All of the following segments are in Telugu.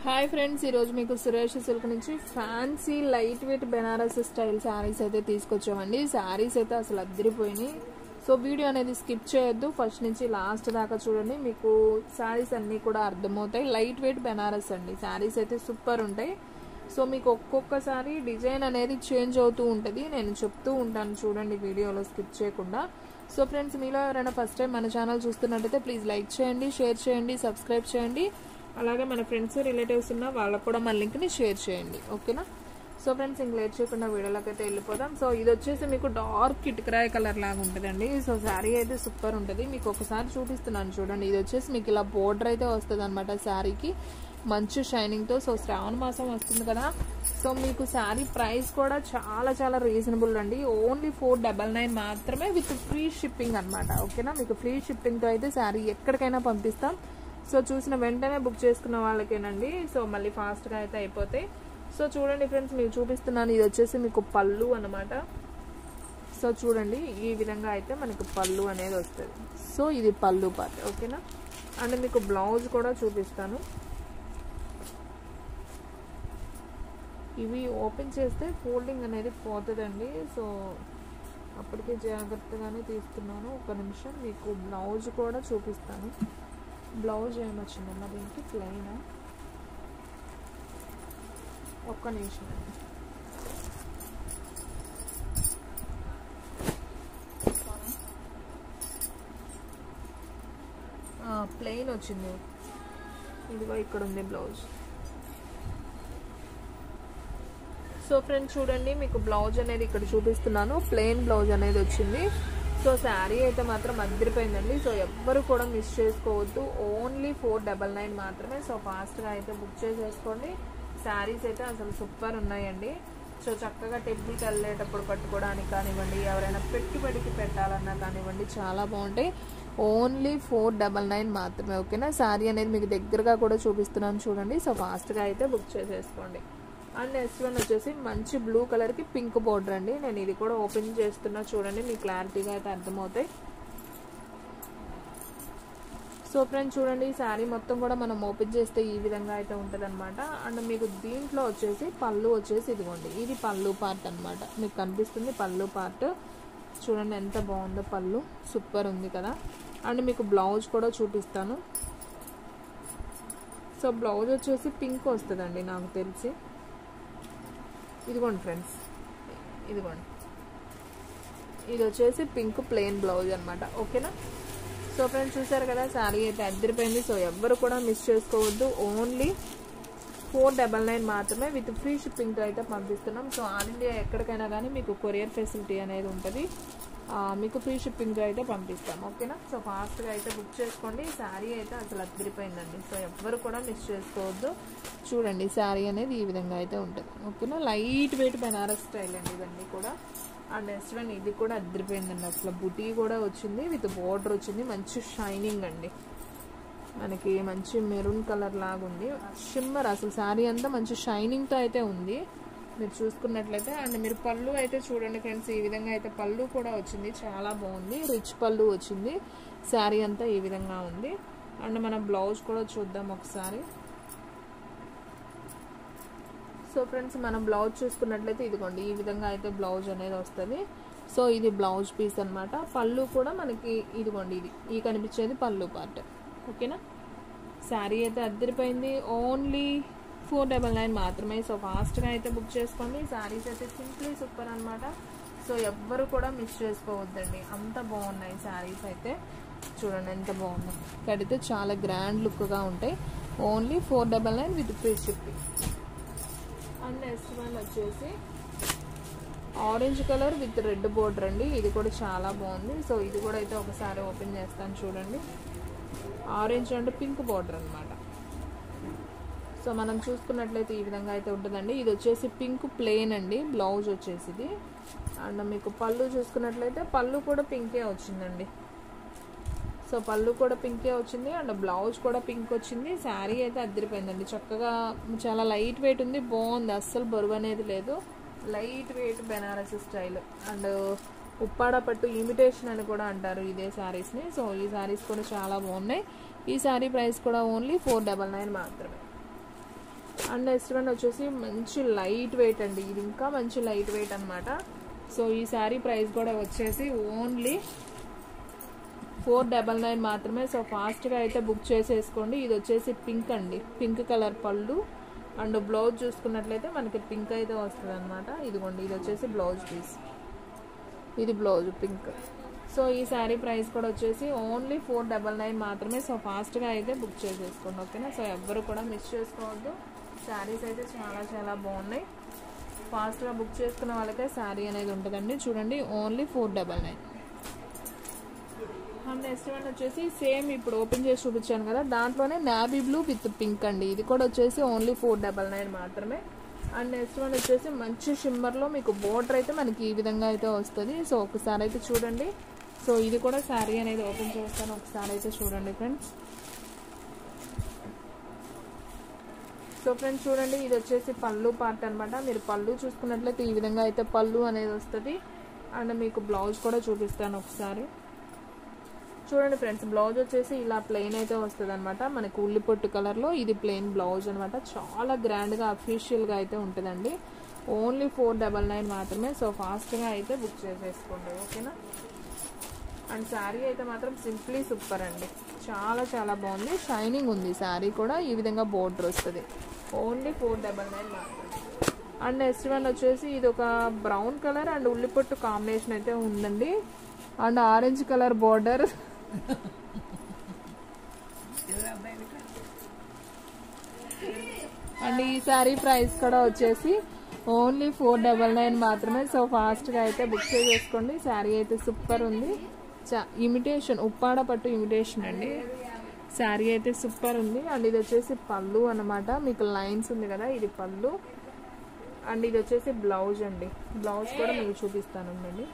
హాయ్ ఫ్రెండ్స్, ఈరోజు మీకు సురేష్ సిల్క్ నుంచి fancy light weight Banaras style sarees అయితే తీసుకొచ్చామండి. శారీస్ అయితే అసలు అద్దరిపోయినాయి. సో వీడియో అనేది స్కిప్ చేయొద్దు, ఫస్ట్ నుంచి లాస్ట్ దాకా చూడండి. మీకు శారీస్ అన్నీ కూడా అర్థమవుతాయి. లైట్ వెయిట్ బెనారస్ అండి. శారీస్ అయితే సూపర్ ఉంటాయి. సో మీకు ఒక్కొక్కసారి డిజైన్ అనేది చేంజ్ అవుతూ ఉంటుంది, నేను చెప్తూ ఉంటాను చూడండి వీడియోలో స్కిప్ చేయకుండా. సో ఫ్రెండ్స్, మీలో ఎవరైనా ఫస్ట్ టైం మన ఛానల్ చూస్తున్నట్టయితే ప్లీజ్ లైక్ చేయండి, షేర్ చేయండి, సబ్స్క్రైబ్ చేయండి. అలాగే మన ఫ్రెండ్స్ రిలేటివ్స్ ఉన్న వాళ్ళకు కూడా మన లింక్ని షేర్ చేయండి, ఓకేనా? సో ఫ్రెండ్స్, ఇంక లేట్ చేయకుండా వీడియోలోకి అయితే వెళ్ళిపోదాం. సో ఇది వచ్చేసి మీకు డార్క్ ఇటుకరాయి కలర్ లాగా ఉంటుందండి. సో శారీ అయితే సూపర్ ఉంటుంది. మీకు ఒకసారి చూపిస్తున్నాను చూడండి. ఇది వచ్చేసి మీకు ఇలా బోర్డర్ అయితే వస్తుంది అనమాట శారీకి, మంచి షైనింగ్తో. సో శ్రావణ మాసం వస్తుంది కదా, సో మీకు శారీ ప్రైస్ కూడా చాలా చాలా రీజనబుల్ అండి. ఓన్లీ 499 మాత్రమే విత్ ఫ్రీ షిప్పింగ్ అనమాట, ఓకేనా? మీకు ఫ్రీ షిప్పింగ్తో అయితే శారీ ఎక్కడికైనా పంపిస్తాం. సో చూసిన వెంటనే బుక్ చేసుకున్న వాళ్ళకేనండి. సో మళ్ళీ ఫాస్ట్గా అయితే అయిపోతాయి. సో చూడండి ఫ్రెండ్స్, మీకు చూపిస్తున్నాను. ఇది వచ్చేసి మీకు పళ్ళు అనమాట. సో చూడండి, ఈ విధంగా అయితే మనకు పళ్ళు అనేది వస్తుంది. సో ఇది పళ్ళు పార్ట్, ఓకేనా? అండ్ మీకు బ్లౌజ్ కూడా చూపిస్తాను. ఇవి ఓపెన్ చేస్తే ఫోల్డింగ్ అనేది పోతుందండి. సో అప్పటికే జాగ్రత్తగానే తీస్తున్నాను. ఒక నిమిషం, మీకు బ్లౌజ్ కూడా చూపిస్తాను. బ్లౌజ్ ఏమొచ్చిందమ్మా దీనికి? ప్లెయిన్. ఒక్క నిమిషం అండి. ప్లెయిన్ వచ్చింది. ఇదిగో ఇక్కడ ఉంది బ్లౌజ్. సో ఫ్రెండ్స్ చూడండి, మీకు బ్లౌజ్ అనేది ఇక్కడ చూపిస్తున్నాను. ప్లెయిన్ బ్లౌజ్ అనేది వచ్చింది. సో శారీ అయితే మాత్రం అదిరిపోయిందండి. సో ఎవ్వరు కూడా మిస్ చేసుకోవద్దు. ఓన్లీ 499 మాత్రమే. సో ఫాస్ట్గా అయితే బుక్ చేసేసుకోండి. శారీస్ అయితే అసలు సూపర్ ఉన్నాయండి. సో చక్కగా టెంపుల్కి వెళ్ళేటప్పుడు కట్టుకోవడానికి కానివ్వండి, ఎవరైనా పెట్టుబడికి పెట్టాలన్నా కానివ్వండి, చాలా బాగుంటాయి. ఓన్లీ 499 మాత్రమే, ఓకేనా? శారీ అనేది మీకు దగ్గరగా కూడా చూపిస్తున్నాను చూడండి. సో ఫాస్ట్గా అయితే బుక్ చేసేసుకోండి. అండ్ నెక్స్ట్ వన్ వచ్చేసి మంచి బ్లూ కలర్కి పింక్ బోర్డర్ అండి. నేను ఇది కూడా ఓపెన్ చేస్తున్నా చూడండి, మీకు క్లారిటీగా అయితే అర్థమవుతాయి. సో ఫ్రెండ్స్ చూడండి, ఈ శారీ మొత్తం కూడా మనం ఓపెన్ చేస్తే ఈ విధంగా అయితే ఉంటుంది అనమాట. అండ్ మీకు దీంట్లో వచ్చేసి పళ్ళు వచ్చేసి ఇదిగోండి, ఇది పళ్ళు పార్ట్ అనమాట. మీకు కనిపిస్తుంది పళ్ళు పార్ట్. చూడండి ఎంత బాగుందో పళ్ళు, సూపర్ ఉంది కదా. అండ్ మీకు బ్లౌజ్ కూడా చూపిస్తాను. సో బ్లౌజ్ వచ్చేసి పింక్ వస్తుందండి నాకు తెలిసి. ఇదిగోండి ఫ్రెండ్స్, ఇదిగోండి, ఇది వచ్చేసి పింక్ ప్లెయిన్ బ్లౌజ్ అనమాట, ఓకేనా? సో ఫ్రెండ్స్ చూసారు కదా, శారీ అయితే అద్దరిపోయింది. సో ఎవ్వరు కూడా మిస్ చేసుకోవద్దు. ఓన్లీ 499 మాత్రమే విత్ ఫ్రీ షిప్పింగ్తో అయితే పంపిస్తున్నాం. సో ఆల్ ఇండియా ఎక్కడికైనా కానీ మీకు కొరియర్ ఫెసిలిటీ అనేది ఉంటుంది. మీకు ఫ్రీ షిప్పింగ్తో అయితే పంపిస్తాం, ఓకేనా? సో ఫాస్ట్గా అయితే బుక్ చేసుకోండి. శారీ అయితే అసలు అద్దరిపోయిందండి. సో ఎవ్వరు కూడా మిస్ చేసుకోవద్దు. చూడండి, శారీ అనేది ఈ విధంగా అయితే ఉంటుంది, ఓకేనా? లైట్ వెయిట్ బెనారస్ స్టైల్ అండి ఇవన్నీ కూడా. అండ్ నెక్స్ట్ వన్ ఇది కూడా అద్దరిపోయిందండి. అసలు బుటీ కూడా వచ్చింది, విత్ బోర్డర్ వచ్చింది. మంచి షైనింగ్ అండి, మనకి మంచి మెరూన్ కలర్ లాగా ఉంది. షిమ్మర్, అసలు శారీ అంతా మంచి షైనింగ్తో అయితే ఉంది మీరు చూసుకున్నట్లయితే. అండ్ మీరు పళ్ళు అయితే చూడండి ఫ్రెండ్స్, ఈ విధంగా అయితే పళ్ళు కూడా వచ్చింది, చాలా బాగుంది. రిచ్ పళ్ళు వచ్చింది. శారీ అంతా ఈ విధంగా ఉంది. అండ్ మన బ్లౌజ్ కూడా చూద్దాం ఒకసారి. సో ఫ్రెండ్స్, మనం బ్లౌజ్ చూసుకున్నట్లయితే ఇదిగోండి, ఈ విధంగా అయితే బ్లౌజ్ అనేది వస్తుంది. సో ఇది బ్లౌజ్ పీస్ అనమాట. పళ్ళు కూడా మనకి ఇదిగోండి, ఇది ఈ కనిపించేది పళ్ళు పార్ట్, ఓకేనా? శారీ అయితే అద్దరిపోయింది. ఓన్లీ 499 మాత్రమే. సో ఫాస్ట్గా అయితే బుక్ చేసుకోండి. శారీస్ అయితే సింప్లీ సూపర్ అనమాట. సో ఎవ్వరు కూడా మిస్ చేసుకోవద్దండి, అంత బాగున్నాయి శారీస్ అయితే. చూడండి ఎంత బాగుందో, కడితే చాలా గ్రాండ్ లుక్గా ఉంటాయి. Only 499 with free shipping. And next one వచ్చేసి orange colour with red border అండి. ఇది కూడా చాలా బాగుంది. సో ఇది కూడా అయితే ఒకసారి ఓపెన్ చేస్తాను చూడండి. ఆరెంజ్ అండ్ పింక్ బోర్డర్ అనమాట. సో మనం చూసుకున్నట్లయితే ఈ విధంగా అయితే ఉంటుందండి. ఇది వచ్చేసి పింక్ ప్లెయిన్ అండి, బ్లౌజ్ వచ్చేసి. అండ్ మీకు పళ్ళు చూసుకున్నట్లయితే పళ్ళు కూడా పింకే వచ్చిందండి. సో పళ్ళు కూడా పింకే వచ్చింది. అండ్ బ్లౌజ్ కూడా పింక్ వచ్చింది. శారీ అయితే అద్దరిపోయిందండి. చక్కగా చాలా లైట్ వెయిట్ ఉంది, బాగుంది, అస్సలు బరువు అనేది లేదు. Light weight Banaras style. And Uppada పట్టు ఇమిటేషన్ అని కూడా అంటారు ఇదే శారీస్ని. సో ఈ శారీస్ కూడా చాలా బాగున్నాయి. ఈ శారీ ప్రైస్ కూడా ఓన్లీ 499 మాత్రమే. అండ్ నెక్స్ట్ వన్ వచ్చేసి మంచి లైట్ వెయిట్ అండి, ఇది ఇంకా మంచి లైట్ వెయిట్ అనమాట. సో ఈ శారీ ప్రైస్ కూడా వచ్చేసి ఓన్లీ 499 మాత్రమే. సో ఫాస్ట్గా అయితే బుక్ చేసేసుకోండి. ఇది వచ్చేసి పింక్ అండి, పింక్ కలర్ పళ్ళు అండ్ బ్లౌజ్ చూసుకున్నట్లయితే మనకి పింక్ అయితే వస్తుంది అనమాట. ఇదిగోండి, ఇది వచ్చేసి బ్లౌజ్ పీస్, ఇది బ్లౌజ్ పింక్. సో ఈ శారీ ప్రైస్ కూడా వచ్చేసి ఓన్లీ 499 మాత్రమే. సో ఫాస్ట్గా అయితే బుక్ చేసేసుకోండి, ఓకేనా. సో ఎవ్వరు కూడా మిస్ చేసుకోవద్దు. శారీస్ అయితే చాలా చాలా బాగున్నాయి. ఫాస్ట్గా బుక్ చేసుకున్న వాళ్ళకే శారీ అనేది ఉంటుందండి. చూడండి, ఓన్లీ 499. అండ్ నెక్స్ట్ వన్ వచ్చేసి సేమ్ ఇప్పుడు ఓపెన్ చేసి చూపించాను కదా, దాంట్లోనే నావీ బ్లూ విత్ పింక్ అండి. ఇది కూడా వచ్చేసి ఓన్లీ 499 మాత్రమే. అండ్ నెక్స్ట్ వన్ వచ్చేసి మంచి షిమ్మర్లో మీకు బోర్డర్ అయితే మనకి ఈ విధంగా అయితే వస్తుంది. సో ఒకసారి అయితే చూడండి. సో ఇది కూడా శారీ అనేది ఓపెన్ చేస్తాను, ఒకసారి అయితే చూడండి ఫ్రెండ్స్. సో ఫ్రెండ్స్ చూడండి, ఇది వచ్చేసి పళ్ళు పార్ట్ అనమాట. మీరు పళ్ళు చూసుకున్నట్లయితే ఈ విధంగా అయితే పళ్ళు అనేది వస్తుంది. అండ్ మీకు బ్లౌజ్ కూడా చూపిస్తాను ఒకసారి చూడండి ఫ్రెండ్స్. బ్లౌజ్ వచ్చేసి ఇలా ప్లెయిన్ అయితే వస్తుంది అనమాట, మనకి ఉల్లిపొట్టు కలర్లో. ఇది ప్లెయిన్ బ్లౌజ్ అనమాట. చాలా గ్రాండ్గా అఫీషియల్గా అయితే ఉంటుందండి. ఓన్లీ 499 మాత్రమే. సో ఫాస్ట్గా అయితే బుక్ చేసేసుకోండి, ఓకేనా. అండ్ శారీ అయితే మాత్రం సింప్లీ సూపర్ అండి, చాలా చాలా బాగుంది. షైనింగ్ ఉంది శారీ కూడా. ఈ విధంగా బోర్డర్ వస్తుంది. ఓన్లీ 499 మాత్రమే. అండ్ నెక్స్ట్ వన్ వచ్చేసి ఇది ఒక బ్రౌన్ కలర్ అండ్ ఉల్లిపొట్టు కాంబినేషన్ అయితే ఉందండి. And orange colour border. And ఈ శారీ ప్రైస్ కూడా వచ్చేసి ఓన్లీ 499 మాత్రమే. సో ఫాస్ట్గా అయితే బుక్ చేసేసుకోండి. శారీ అయితే సూపర్ ఉంది. ఇమిటేషన్, ఉప్పాడ పట్టు ఇమిటేషన్ అండి. శారీ అయితే సూపర్ ఉంది. అండ్ ఇది వచ్చేసి పళ్ళు అనమాట, మీకు లైన్స్ ఉంది కదా, ఇది పళ్ళు. అండ్ ఇది వచ్చేసి బ్లౌజ్ అండి. బ్లౌజ్ కూడా మీకు చూపిస్తాను అండి.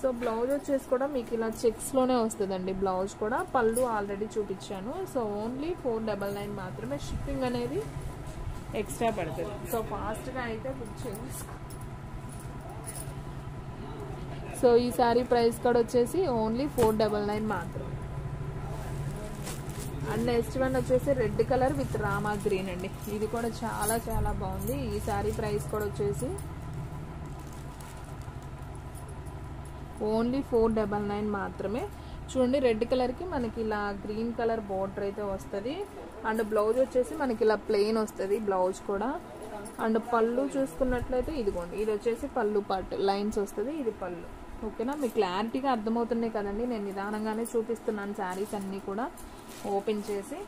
సో బ్లౌజ్ వచ్చేసి కూడా మీకు ఇలా చెక్స్లోనే వస్తుందండి. బ్లౌజ్ కూడా పళ్ళు ఆల్రెడీ చూపించాను. సో ఓన్లీ 499 మాత్రమే. షిప్పింగ్ అనేది ఎక్స్ట్రా పడుతుంది. సో ఫాస్ట్గా అయితే బుక్ చేసుకో. సో ఈ శారీ ప్రైస్ కూడా వచ్చేసి ఓన్లీ 499 మాత్రమే. అండ్ నెక్స్ట్ వన్ వచ్చేసి red colour with Rama green అండి. ఇది కూడా చాలా చాలా బాగుంది. ఈ శారీ ప్రైస్ కూడా వచ్చేసి ఓన్లీ 499 మాత్రమే. చూడండి, రెడ్ కలర్కి మనకి ఇలా గ్రీన్ కలర్ బోర్డర్ అయితే వస్తుంది. అండ్ బ్లౌజ్ వచ్చేసి మనకి ఇలా ప్లెయిన్ వస్తుంది బ్లౌజ్ కూడా. అండ్ పళ్ళు చూసుకున్నట్లయితే ఇదిగోండి, ఇది వచ్చేసి పళ్ళు పార్ట్ లైన్స్ వస్తుంది, ఇది పళ్ళు, ఓకేనా. మీకు క్లారిటీగా అర్థమవుతున్నాయి కదండి, నేను నిదానంగానే చూపిస్తున్నాను శారీస్ అన్నీ కూడా ఓపెన్ చేసి.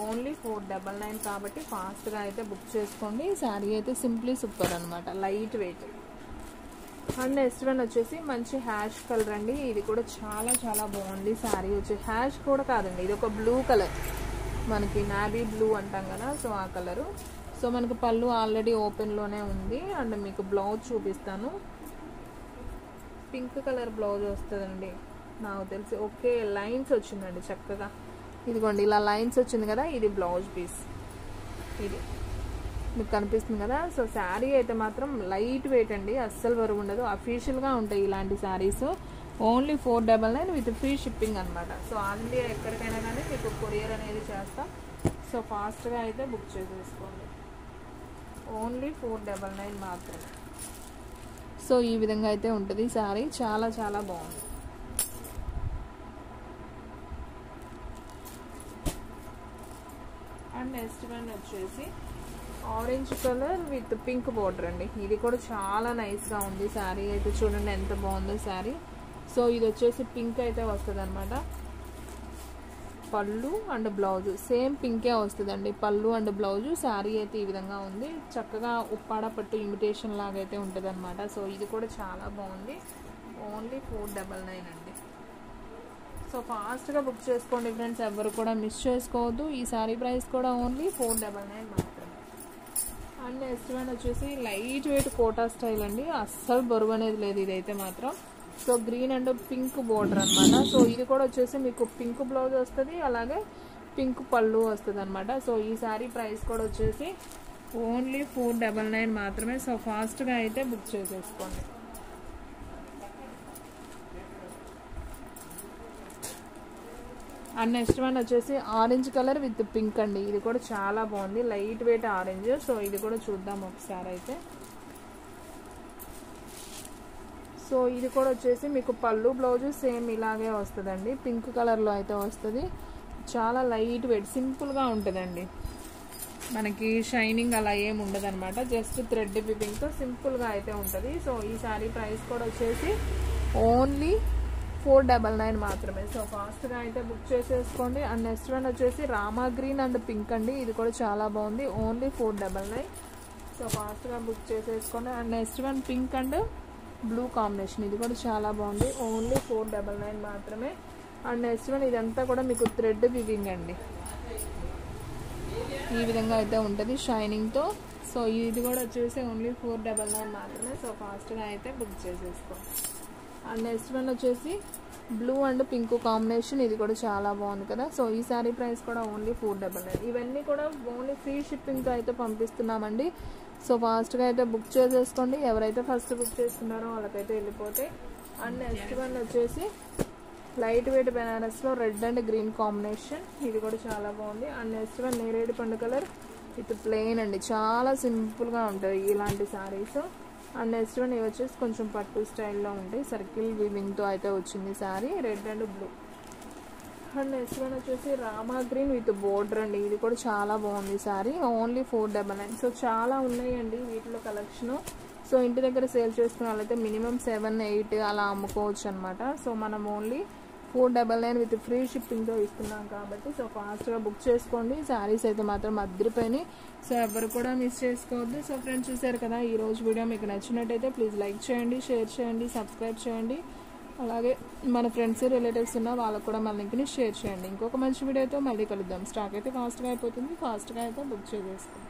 ఓన్లీ 499 కాబట్టి ఫాస్ట్గా అయితే బుక్ చేసుకోండి. శారీ అయితే సింప్లీ సూపర్ అనమాట, light weight. And next one వచ్చేసి మంచి హ్యాష్ కలర్ అండి. ఇది కూడా చాలా చాలా బాగుంది. శారీ వచ్చి హ్యాష్ కూడా కాదండి, ఇది ఒక బ్లూ కలర్, మనకి నావీ బ్లూ అంటాం కదా, సో ఆ కలరు. సో మనకి పళ్ళు ఆల్రెడీ ఓపెన్లోనే ఉంది. అండ్ మీకు బ్లౌజ్ చూపిస్తాను. పింక్ కలర్ బ్లౌజ్ వస్తుందండి నాకు తెలిసి. ఓకే, లైన్స్ వచ్చిందండి చక్కగా. ఇదిగోండి, ఇలా లైన్స్ వచ్చింది కదా, ఇది బ్లౌజ్ పీస్, ఇది మీకు కనిపిస్తుంది కదా. సో శారీ అయితే మాత్రం లైట్ వెయిట్ అండి, అస్సలు బరువు ఉండదు. అఫీషియల్గా ఉంటాయి ఇలాంటి saris. Only 499 with free shipping అనమాట. సో ఆల్ ఇండియా ఎక్కడికైనా కానీ మీకు కొరియర్ అనేది చేస్తాం. సో ఫాస్ట్గా అయితే బుక్ చేసేసుకోండి. ఓన్లీ 499 మాత్రమే. సో ఈ విధంగా అయితే ఉంటుంది శారీ, చాలా చాలా బాగుంది. అండ్ నెక్స్ట్ వన్ వచ్చేసి orange colour with pink border అండి. ఇది కూడా చాలా నైస్గా ఉంది శారీ అయితే. చూడండి ఎంత బాగుందో శారీ. సో ఇది వచ్చేసి పింక్ అయితే వస్తుంది అనమాట. పళ్ళు అండ్ బ్లౌజ్ సేమ్ పింకే వస్తుందండి, పళ్ళు అండ్ బ్లౌజు. శారీ అయితే ఈ విధంగా ఉంది, చక్కగా ఉప్పాడ పట్టు ఇమిటేషన్ లాగా అయితే ఉంటుంది అనమాట. సో ఇది కూడా చాలా బాగుంది. ఓన్లీ 499 అండి. సో ఫాస్ట్గా బుక్ చేసుకోండి ఫ్రెండ్స్, ఎవరు కూడా మిస్ చేసుకోవద్దు. ఈ శారీ ప్రైస్ కూడా ఓన్లీ 499 మాత్రమే. అండ్ నెక్స్ట్ వన్ వచ్చేసి లైట్ వెయిట్ కోటా స్టైల్ అండి, అస్సలు బరువు అనేది లేదు ఇదైతే మాత్రం. So green and pink border అనమాట. సో ఇది కూడా వచ్చేసి మీకు పింక్ బ్లౌజ్ వస్తుంది, అలాగే పింక్ పళ్ళు వస్తుంది అనమాట. సో ఈ శారీ ప్రైస్ కూడా వచ్చేసి ఓన్లీ 499 మాత్రమే. సో ఫాస్ట్గా అయితే బుక్ చేసేసుకోండి. అండ్ నెక్స్ట్ వన్ వచ్చేసి ఆరెంజ్ కలర్ విత్ పింక్ అండి. ఇది కూడా చాలా బాగుంది, లైట్ వెయిట్ ఆరెంజ్. సో ఇది కూడా చూద్దాం ఒకసారి అయితే. సో ఇది కూడా వచ్చేసి మీకు పళ్ళు బ్లౌజ్ సేమ్ ఇలాగే వస్తుందండి, పింక్ కలర్లో అయితే వస్తుంది. చాలా లైట్ వెయిట్ సింపుల్గా ఉంటుందండి, మనకి షైనింగ్ అలా ఏమి ఉండదు అనమాట. జస్ట్ థ్రెడ్ వివింగ్తో సింపుల్గా అయితే ఉంటుంది. సో ఈ శారీ ప్రైస్ కూడా వచ్చేసి ఓన్లీ 499 మాత్రమే. సో ఫాస్ట్గా అయితే బుక్ చేసేసుకోండి. అండ్ నెక్స్ట్ వన్ వచ్చేసి రామా గ్రీన్ అండ్ పింక్ అండి. ఇది కూడా చాలా బాగుంది, ఓన్లీ 499. సో ఫాస్ట్గా బుక్ చేసేసుకోండి. And next one pink and blue combination, ఇది కూడా చాలా బాగుంది, ఓన్లీ 499 మాత్రమే. అండ్ నెక్స్ట్ వన్ ఇదంతా కూడా మీకు థ్రెడ్ వివింగ్ అండి, ఈ విధంగా అయితే ఉంటుంది షైనింగ్తో. సో ఇది కూడా వచ్చేసి ఓన్లీ 499 మాత్రమే. సో ఫాస్ట్గా అయితే బుక్ చేసేసుకోండి. అండ్ నెక్స్ట్ వన్ వచ్చేసి బ్లూ అండ్ పింక్ కాంబినేషన్, ఇది కూడా చాలా బాగుంది కదా. సో ఈ శారీ ప్రైస్ కూడా ఓన్లీ 499. ఇవన్నీ కూడా ఓన్లీ ఫ్రీ షిప్పింగ్తో అయితే పంపిస్తున్నామండి. సో ఫాస్ట్గా అయితే బుక్ చేసేసుకోండి. ఎవరైతే ఫస్ట్ బుక్ చేసుకున్నారో వాళ్ళకైతే వెళ్ళిపోతాయి. అండ్ నెక్స్ట్ వన్ వచ్చేసి లైట్ వెయిట్ బెనారస్లో రెడ్ అండ్ గ్రీన్ కాంబినేషన్, ఇది కూడా చాలా బాగుంది. అండ్ నెక్స్ట్ వన్ నేరేడు పండు కలర్ విత్ ప్లెయిన్ అండి, చాలా సింపుల్గా ఉంటుంది ఇలాంటి శారీస్. అండ్ నెక్స్ట్ వన్ ఇవి వచ్చేసి కొంచెం పట్టు స్టైల్లో ఉంటాయి, సర్కిల్ వివింగ్తో అయితే వచ్చింది sari, red and blue. And next one వచ్చేసి రామా గ్రీన్ విత్ బోర్డర్ అండి, ఇది కూడా చాలా బాగుంది శారీ, ఓన్లీ 499. సో చాలా ఉన్నాయండి వీటిలో కలెక్షను. సో ఇంటి దగ్గర సేల్ చేసుకునే వాళ్ళైతే మినిమం 7-8 అలా అమ్ముకోవచ్చు అనమాట. సో మనం ఓన్లీ 499 విత్ ఫ్రీ షిప్పింగ్తో ఇస్తున్నాం కాబట్టి సో ఫాస్ట్గా బుక్ చేసుకోండి. శారీస్ అయితే మాత్రం అద్దరిపోయినాయి, సో ఎవరు కూడా మిస్ చేసుకోవద్దు. సో ఫ్రెండ్స్ చూసారు కదా, ఈరోజు వీడియో మీకు నచ్చినట్టయితే ప్లీజ్ లైక్ చేయండి, షేర్ చేయండి, సబ్స్క్రైబ్ చేయండి. అలాగే మన ఫ్రెండ్స్ రిలేటివ్స్ ఉన్న వాళ్ళకు కూడా మన లింక్ని షేర్ చేయండి. ఇంకొక మంచి వీడియోతో మళ్ళీ కలుద్దాం. స్టాక్ అయితే ఫాస్ట్గా అయిపోతుంది, ఫాస్ట్గా అయితే బుక్ చేసేసుకోండి.